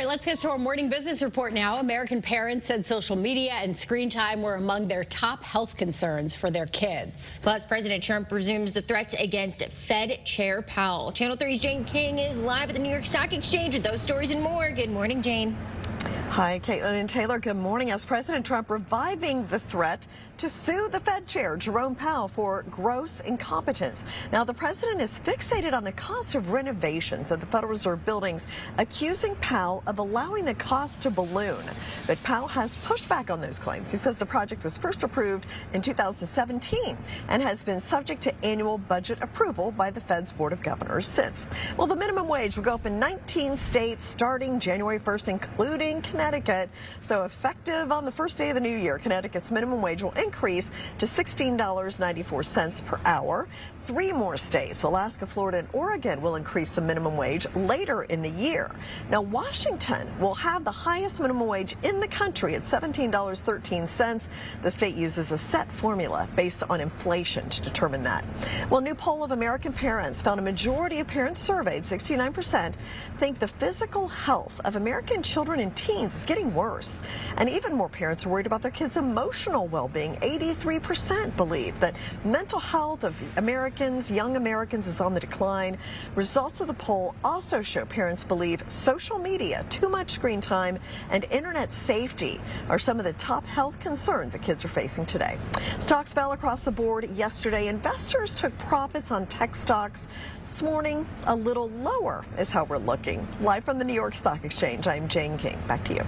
right, let's get to our morning business report now. American parents said social media and screen time were among their top health concerns for their kids. Plus, President Trump resumes the threats against Fed Chair Powell. Channel 3's Jane King is live at the New York Stock Exchange with those stories and more. Good morning, Jane. Hi, Caitlin and Taylor. Good morning. As President Trump reviving the threat to sue the Fed Chair, Jerome Powell, for gross incompetence. Now, the president is fixated on the cost of renovations at the Federal Reserve buildings, accusing Powell of allowing the cost to balloon. But Powell has pushed back on those claims. He says the project was first approved in 2017 and has been subject to annual budget approval by the Fed's Board of Governors since. Well, the minimum wage will go up in 19 states starting January 1st, including Connecticut. So effective on the first day of the new year, Connecticut's minimum wage will increase to $16.94 per hour. 3 more states, Alaska, Florida, and Oregon, will increase the minimum wage later in the year. Now, Washington will have the highest minimum wage in the country at $17.13. The state uses a set formula based on inflation to determine that. Well, a new poll of American parents found a majority of parents surveyed, 69%, think the physical health of American children and teens is getting worse. And even more parents are worried about their kids' emotional well-being. 83% believe that mental health of young Americans is on the decline. Results of the poll also show parents believe social media, too much screen time, and internet safety are some of the top health concerns that kids are facing today. Stocks fell across the board yesterday. Investors took profits on tech stocks. This morning, a little lower is how we're looking. Live from the New York Stock Exchange, I'm Jane King. Back to you.